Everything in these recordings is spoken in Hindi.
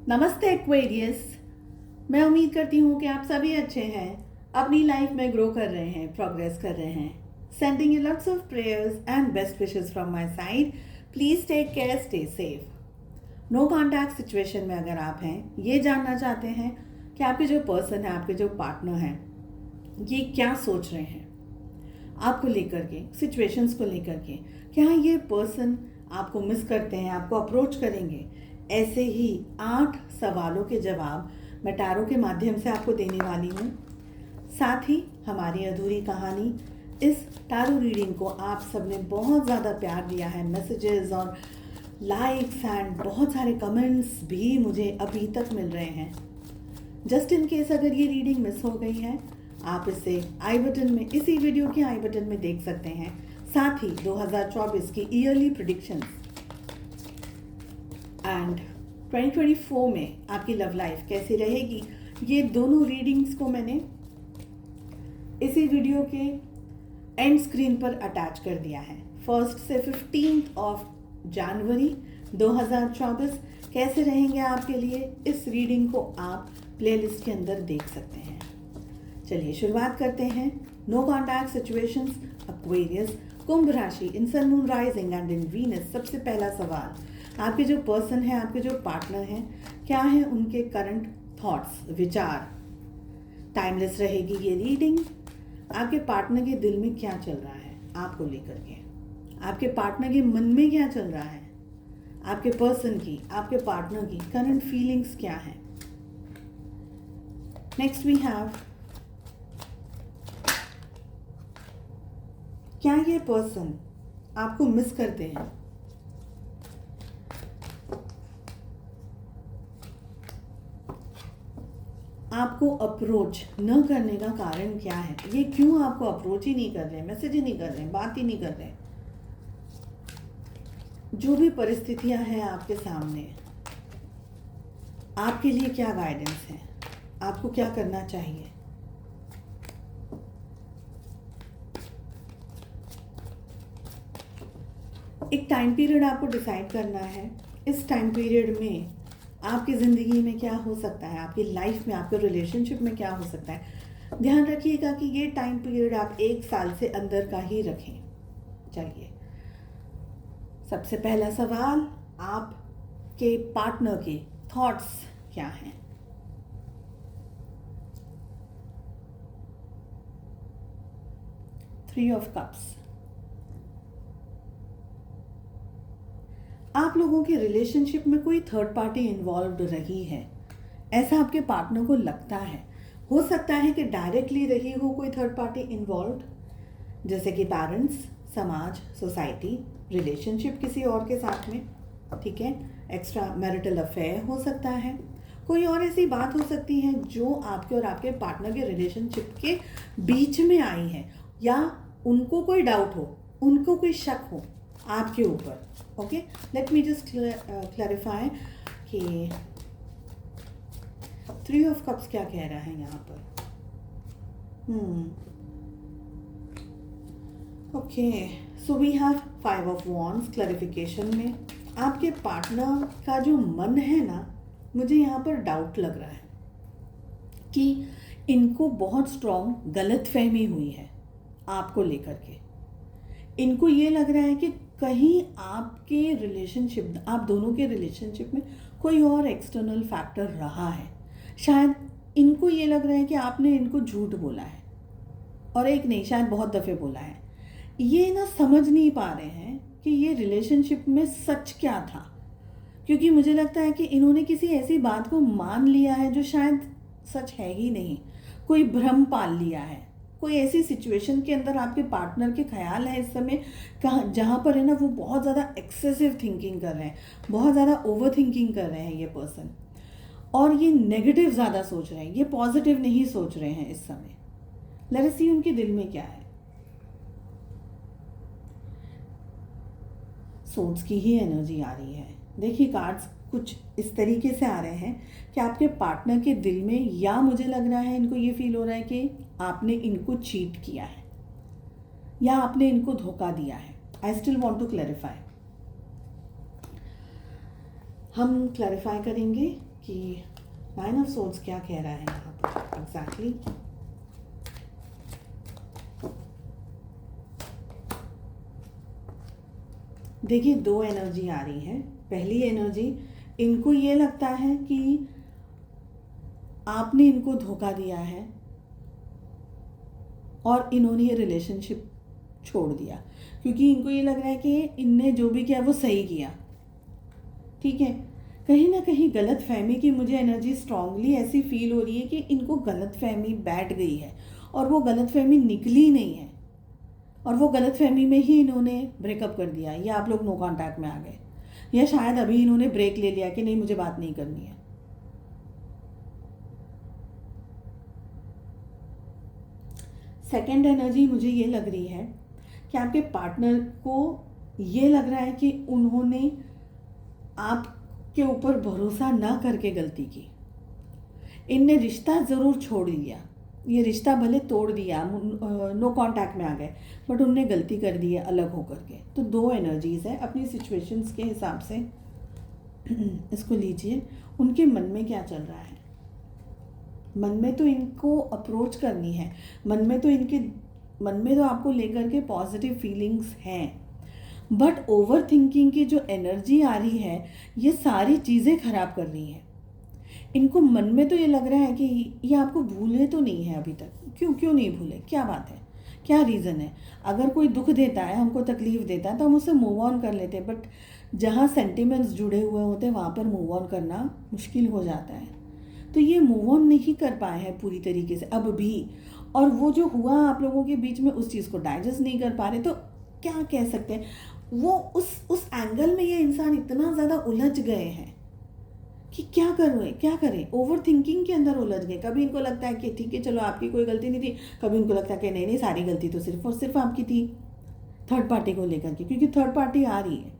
नमस्ते एक्वेरियस। मैं उम्मीद करती हूँ कि आप सभी अच्छे हैं, अपनी लाइफ में ग्रो कर रहे हैं, प्रोग्रेस कर रहे हैं। Sending you lots of prayers and best wishes from my side. Please take care, stay safe. No contact situation में अगर आप हैं, ये जानना चाहते हैं कि आपके जो पर्सन है, आपके जो पार्टनर हैं, ये क्या सोच रहे हैं आपको लेकर के, सिचुएशंस को लेकर के। क्या ये पर्सन आपको मिस करते हैं, आपको अप्रोच करेंगे? ऐसे ही 8 सवालों के जवाब मैं टैरो के माध्यम से आपको देने वाली हूँ। साथ ही हमारी अधूरी कहानी, इस टैरो रीडिंग को आप सबने बहुत ज़्यादा प्यार दिया है, मैसेजेस और लाइक्स एंड बहुत सारे कमेंट्स भी मुझे अभी तक मिल रहे हैं। जस्ट इन केस अगर ये रीडिंग मिस हो गई है, आप इसे आई बटन में, इसी वीडियो के आई बटन में देख सकते हैं। साथ ही 2024 की ईयरली प्रेडिक्शंस एंड 2024 में आपकी लव लाइफ कैसी रहेगी, ये दोनों रीडिंग्स को मैंने इसी वीडियो के एंड स्क्रीन पर अटैच कर दिया है। 1 से 15 जनवरी 2024 कैसे रहेंगे आपके लिए, इस रीडिंग को आप प्लेलिस्ट के अंदर देख सकते हैं। चलिए शुरुआत करते हैं। No contact situations, Aquarius, Kumbh राशि, in sun moon rising and in Venus. सबसे पहला सवाल, आपके जो पर्सन है, आपके जो पार्टनर हैं, क्या है उनके करंट थॉट्स, विचार। टाइमलेस रहेगी ये रीडिंग। आपके पार्टनर के दिल में क्या चल रहा है आपको लेकर के, आपके पार्टनर के मन में क्या चल रहा है, आपके पर्सन की, आपके पार्टनर की करंट फीलिंग्स क्या है। नेक्स्ट वी हैव, क्या ये पर्सन आपको मिस करते हैं? आपको अप्रोच न करने का कारण क्या है? ये क्यों आपको अप्रोच ही नहीं कर रहे, मैसेज ही नहीं कर रहे, बात ही नहीं कर रहे? जो भी परिस्थितियां हैं आपके सामने, आपके लिए क्या गाइडेंस है, आपको क्या करना चाहिए? एक टाइम पीरियड आपको डिसाइड करना है। इस टाइम पीरियड में आपकी ज़िंदगी में क्या हो सकता है, आपकी लाइफ में, आपके रिलेशनशिप में क्या हो सकता है। ध्यान रखिएगा कि ये टाइम पीरियड आप 1 साल से अंदर का ही रखें। चलिए, सबसे पहला सवाल, आपके पार्टनर के थॉट्स क्या हैं? Three of cups. आप लोगों के रिलेशनशिप में कोई थर्ड पार्टी इन्वॉल्व्ड रही है, ऐसा आपके पार्टनर को लगता है। हो सकता है कि डायरेक्टली रही हो कोई थर्ड पार्टी इन्वॉल्व्ड, जैसे कि पेरेंट्स, समाज, सोसाइटी, रिलेशनशिप किसी और के साथ में, ठीक है। एक्स्ट्रा मैरिटल अफेयर हो सकता है, कोई और ऐसी बात हो सकती है जो आपके और आपके पार्टनर के रिलेशनशिप के बीच में आई है, या उनको कोई डाउट हो, उनको कोई शक हो आपके ऊपर। Okay, let me just clarify कि 3 ऑफ कप्स क्या कह रहा है यहाँ पर। Okay, so we have 5 of wands. Clarification में आपके पार्टनर का जो मन है ना, मुझे यहाँ पर डाउट लग रहा है कि इनको बहुत स्ट्रॉन्ग गलतफहमी हुई है आपको लेकर के। इनको ये लग रहा है कि कहीं आपके रिलेशनशिप, आप दोनों के रिलेशनशिप में कोई और एक्सटर्नल फैक्टर रहा है। शायद इनको ये लग रहा है कि आपने इनको झूठ बोला है, और एक नहीं, शायद बहुत दफ़े बोला है। ये ना समझ नहीं पा रहे हैं कि ये रिलेशनशिप में सच क्या था, क्योंकि मुझे लगता है कि इन्होंने किसी ऐसी बात को मान लिया है जो शायद सच है ही नहीं। कोई भ्रम पाल लिया है, कोई ऐसी सिचुएशन के अंदर आपके पार्टनर के ख्याल है इस समय जहाँ पर है ना, वो बहुत ज़्यादा एक्सेसिव थिंकिंग कर रहे हैं, बहुत ज़्यादा ओवर थिंकिंग कर रहे हैं ये पर्सन, और ये नेगेटिव ज़्यादा सोच रहे हैं, ये पॉजिटिव नहीं सोच रहे हैं इस समय। लेट अस सी उनके दिल में क्या है। सोर्ड्स की ही एनर्जी आ रही है। देखिए, कार्ड्स कुछ इस तरीके से आ रहे हैं कि आपके पार्टनर के दिल में, या मुझे लग रहा है इनको ये फील हो रहा है कि आपने इनको चीट किया है या आपने इनको धोखा दिया है। I still want to clarify. हम क्लैरिफाई करेंगे कि नाइन ऑफ सोर्ड्स क्या कह रहा है यहाँ पर एग्जैक्टली। देखिए, दो एनर्जी आ रही है। पहली एनर्जी, इनको ये लगता है कि आपने इनको धोखा दिया है और इन्होंने ये रिलेशनशिप छोड़ दिया, क्योंकि इनको ये लग रहा है कि इनने जो भी किया वो सही किया। ठीक है, कहीं ना कहीं गलत फहमी की मुझे एनर्जी स्ट्रांगली ऐसी फील हो रही है कि इनको गलत फहमी बैठ गई है और वो गलत फहमी निकली नहीं है, और वो गलत फहमी में ही इन्होंने ब्रेकअप कर दिया, या आप लोग नो कांटेक्ट में आ गए, या शायद अभी इन्होंने ब्रेक ले लिया कि नहीं मुझे बात नहीं करनी है। सेकेंड एनर्जी मुझे ये लग रही है कि आपके पार्टनर को ये लग रहा है कि उन्होंने आपके ऊपर भरोसा ना करके गलती की। इनने रिश्ता ज़रूर छोड़ दिया, ये रिश्ता भले तोड़ दिया, नो कांटेक्ट में आ गए, बट उनने गलती कर दी है अलग होकर के। तो दो एनर्जीज़ है, अपनी सिचुएशंस के हिसाब से इसको लीजिए। उनके मन में क्या चल रहा है? मन में तो इनको अप्रोच करनी है, मन में तो आपको लेकर के पॉजिटिव फीलिंग्स हैं, बट ओवर थिंकिंग की जो एनर्जी आ रही है ये सारी चीज़ें खराब कर रही हैं। इनको मन में तो ये लग रहा है कि ये आपको भूले तो नहीं है अभी तक। क्यों नहीं भूले? क्या बात है, क्या रीज़न है? अगर कोई दुख देता है, हमको तकलीफ़ देता है, तो हम उससे मूव ऑन कर लेते हैं, बट जहाँ सेंटिमेंट्स जुड़े हुए होते हैं वहाँ पर मूव ऑन करना मुश्किल हो जाता है। तो ये मूव ऑन नहीं कर पाए हैं पूरी तरीके से अब भी, और वो जो हुआ आप लोगों के बीच में उस चीज़ को डाइजेस्ट नहीं कर पा रहे। तो क्या कह सकते हैं, वो उस एंगल में ये इंसान इतना ज़्यादा उलझ गए हैं कि क्या करें, ओवर थिंकिंग के अंदर उलझ गए। कभी इनको लगता है कि ठीक है चलो आपकी कोई गलती नहीं थी, कभी इनको लगता है कि नहीं सारी गलती तो सिर्फ और सिर्फ आपकी थी, थर्ड पार्टी को लेकर के, क्योंकि थर्ड पार्टी आ रही है।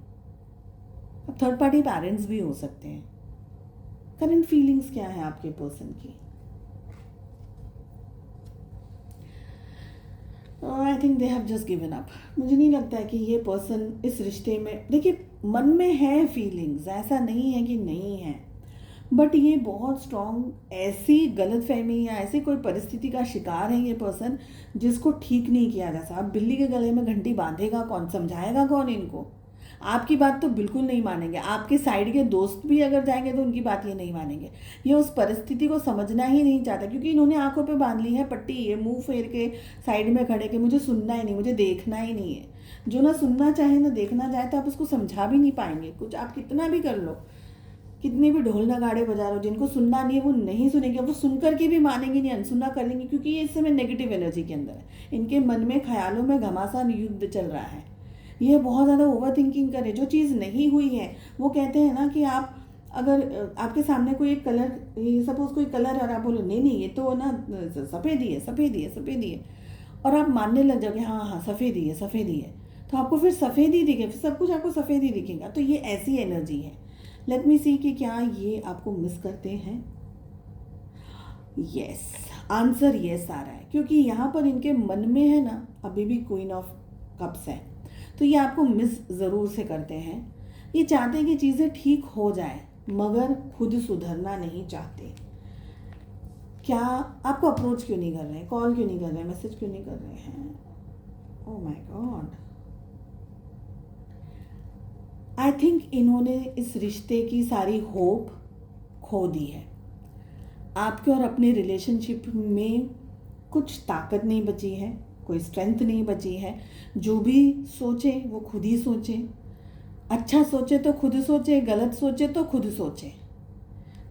अब थर्ड पार्टी पेरेंट्स भी हो सकते हैं। करंट फीलिंग्स क्या है आपके पर्सन की? I think they have just given up. मुझे नहीं लगता है कि ये पर्सन इस रिश्ते में, देखिए मन में है फीलिंग्स, ऐसा नहीं है कि नहीं है, बट ये बहुत स्ट्रॉन्ग ऐसी गलतफहमी या ऐसी कोई परिस्थिति का शिकार है ये पर्सन जिसको ठीक नहीं किया जा सकता। अब बिल्ली के गले में घंटी बांधेगा कौन, समझाएगा कौन इनको? आपकी बात तो बिल्कुल नहीं मानेंगे, आपके साइड के दोस्त भी अगर जाएंगे तो उनकी बात ये नहीं मानेंगे। ये उस परिस्थिति को समझना ही नहीं चाहता, क्योंकि इन्होंने आंखों पे बांध ली है पट्टी, ये मुंह फेर के साइड में खड़े के मुझे सुनना ही नहीं, मुझे देखना ही नहीं है। जो ना सुनना चाहे ना देखना चाहे तो आप उसको समझा भी नहीं पाएंगे कुछ, आप कितना भी कर लो, कितने भी ढोल नगाड़े बजा लो, जिनको सुनना नहीं है वो नहीं सुनेंगे, वो सुन करके भी मानेंगे नहीं, अनसुना कर लेंगे, क्योंकि ये इस समय नेगेटिव एनर्जी के अंदर है। इनके मन में ख्यालों में घमासान युद्ध चल रहा है। ये बहुत ज़्यादा ओवर थिंकिंग करे, जो चीज़ नहीं हुई है वो कहते हैं ना कि आप अगर आपके सामने कोई एक कलर, सपोज कोई कलर और आप बोलो नहीं ये तो ना सफ़ेदी है, और आप मानने लग जाओगे हाँ सफ़ेदी है, तो आपको फिर सफ़ेदी दिखे, फिर सब कुछ आपको सफ़ेदी दिखेगा। तो ये ऐसी एनर्जी है। लेट मी सी कि क्या ये आपको मिस करते हैं। यस, आंसर यस आ रहा है, क्योंकि यहाँ पर इनके मन में है ना अभी भी क्वीन ऑफ कप्स है, तो ये आपको मिस ज़रूर से करते हैं। ये चाहते हैं कि चीज़ें ठीक हो जाए, मगर खुद सुधरना नहीं चाहते। क्या आपको अप्रोच क्यों नहीं कर रहे हैं, कॉल क्यों नहीं कर रहे हैं, मैसेज क्यों नहीं कर रहे हैं? Oh my God, I think इन्होंने इस रिश्ते की सारी होप खो दी है। आपके और अपने रिलेशनशिप में कुछ ताकत नहीं बची है, कोई स्ट्रेंथ नहीं बची है। जो भी सोचे वो खुद ही सोचे, अच्छा सोचे तो खुद सोचे, गलत सोचे तो खुद सोचे।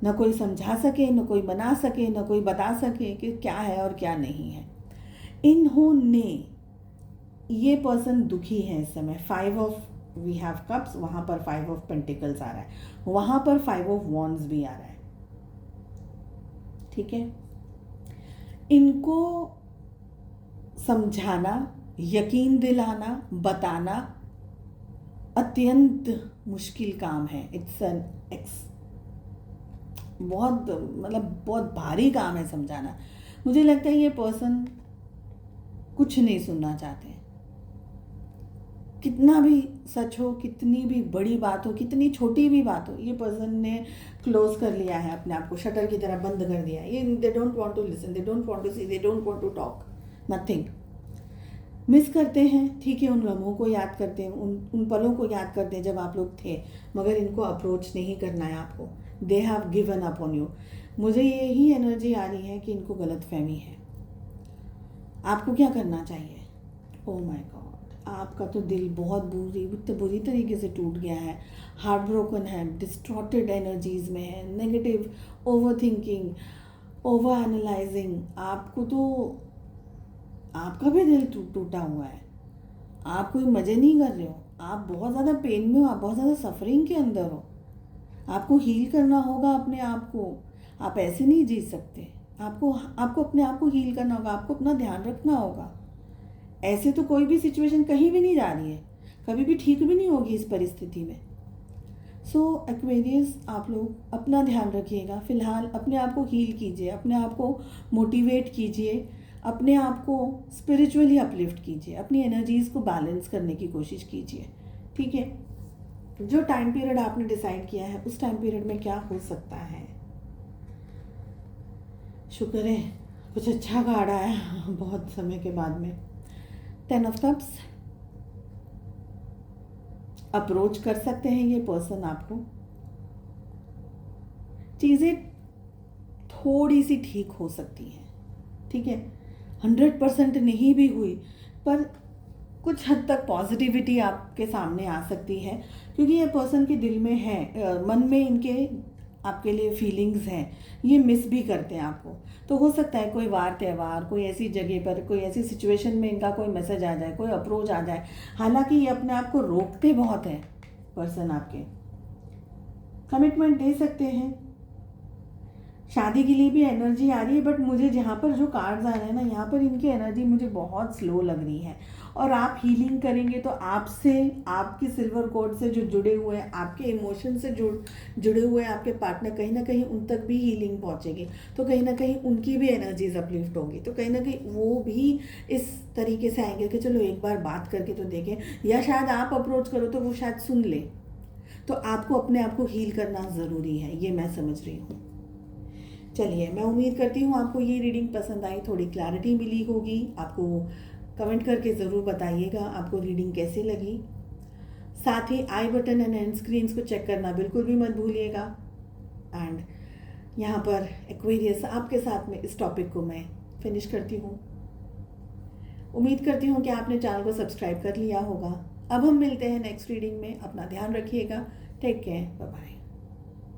न कोई समझा सके, न कोई बना सके, न कोई बता सके कि क्या है और क्या नहीं है। इन्होंने, ये पर्सन दुखी है इस समय। 5 ऑफ वी हैव कप्स, वहाँ पर 5 ऑफ पेंटिकल्स आ रहा है, वहाँ पर 5 ऑफ वॉन्ड्स भी आ रहा है। ठीक है, इनको समझाना, यकीन दिलाना, बताना अत्यंत मुश्किल काम है। बहुत भारी काम है समझाना। मुझे लगता है ये पर्सन कुछ नहीं सुनना चाहते हैं, कितना भी सच हो, कितनी भी बड़ी बात हो, कितनी छोटी भी बात हो, ये पर्सन ने क्लोज कर लिया है अपने आप को, शटर की तरह बंद कर दिया है। ये they don't want to listen, they don't want to see, they don't want to talk, nothing. Miss करते हैं, ठीक है, उन लम्हों को याद करते हैं, उन पलों को याद करते हैं जब आप लोग थे, मगर इनको अप्रोच नहीं करना है आपको। They have given up on you. मुझे यही एनर्जी आ रही है कि इनको गलतफहमी है। आपको क्या करना चाहिए? ओह माय गॉड, आपका तो दिल बहुत बुरी तरीके से टूट गया है, हार्ट ब्रोकन है, डिस्टॉर्टेड एनर्जीज में है, negative, over thinking, over analysing. आपको तो आपका भी दिल टूटा हुआ है, आप कोई मज़े नहीं कर रहे हो, आप बहुत ज़्यादा पेन में हो, आप बहुत ज़्यादा सफरिंग के अंदर हो। आपको हील करना होगा अपने आप को, आप ऐसे नहीं जी सकते। आपको अपने आप को हील करना होगा, आपको अपना ध्यान रखना होगा। ऐसे तो कोई भी सिचुएशन कहीं भी नहीं जा रही है, कभी भी ठीक भी नहीं होगी इस परिस्थिति में। सो एक्वेरियस, आप लोग अपना ध्यान रखिएगा। फिलहाल अपने आप को हील कीजिए, अपने आप को मोटिवेट कीजिए, अपने आप को स्पिरिचुअली अपलिफ्ट कीजिए, अपनी एनर्जीज़ को बैलेंस करने की कोशिश कीजिए, ठीक है। जो टाइम पीरियड आपने डिसाइड किया है उस टाइम पीरियड में क्या हो सकता है? शुक्र है कुछ अच्छा कार्ड आया बहुत समय के बाद में। 10 ऑफ कप्स। अप्रोच कर सकते हैं ये पर्सन आपको, चीज़ें थोड़ी सी ठीक हो सकती हैं, ठीक है। 100% नहीं भी हुई, पर कुछ हद तक पॉजिटिविटी आपके सामने आ सकती है, क्योंकि ये पर्सन के दिल में है, मन में इनके आपके लिए फीलिंग्स हैं। ये मिस भी करते हैं आपको। तो हो सकता है कोई वार त्यौहार, कोई ऐसी जगह पर, कोई ऐसी सिचुएशन में इनका कोई मैसेज आ जाए, कोई अप्रोच आ जाए। हालांकि ये अपने आप को रोकते बहुत हैं पर्सन आपके। कमिटमेंट दे सकते हैं, शादी के लिए भी एनर्जी आ रही है, बट मुझे जहाँ पर जो कार्ड्स आ रहे हैं ना, यहाँ पर इनकी एनर्जी मुझे बहुत स्लो लग रही है। और आप हीलिंग करेंगे तो आपसे, आपके सिल्वर कॉर्ड से जो जुड़े हुए हैं, आपके इमोशन से जुड़े हुए हैं आपके पार्टनर, कहीं ना कहीं उन तक भी हीलिंग पहुँचेगी। तो कहीं ना कहीं उनकी भी एनर्जीज अपलिफ्ट होगी, तो कहीं ना कहीं वो भी इस तरीके से आएंगे कि चलो एक बार बात करके तो देखें, या शायद आप अप्रोच करो तो वो शायद सुन ले। तो आपको अपने आप को हील करना ज़रूरी है, ये मैं समझ रही हूँ। चलिए, मैं उम्मीद करती हूँ आपको ये रीडिंग पसंद आई, थोड़ी क्लैरिटी मिली होगी। आपको कमेंट करके ज़रूर बताइएगा आपको रीडिंग कैसे लगी। साथ ही आई बटन एंड एंड स्क्रीन्स को चेक करना बिल्कुल भी मत भूलिएगा। एंड यहाँ पर एक्वेरियस आपके साथ में इस टॉपिक को मैं फिनिश करती हूँ। उम्मीद करती हूँ कि आपने चैनल को सब्सक्राइब कर लिया होगा। अब हम मिलते हैं नेक्स्ट रीडिंग में। अपना ध्यान रखिएगा। Take care, bye bye.